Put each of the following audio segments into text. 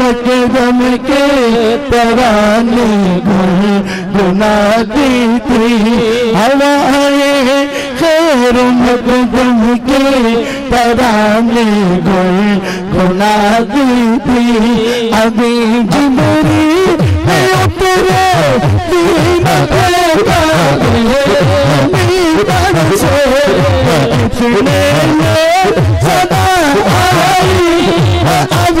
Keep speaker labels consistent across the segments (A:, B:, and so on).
A: मकदम के तराने गुनाती थी हवाए खैर मकदम के तराने गुनाती थी अभी जिमरी उतरे दीन पे से इतने सदा आई अब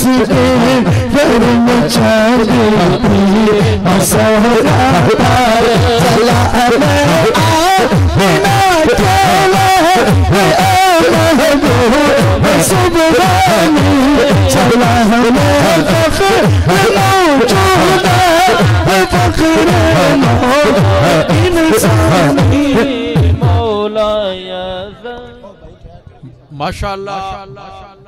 A: उसके फिर मचा देती असहरा चला बिना चला सुबहानी चला
B: माशाअल्लाह।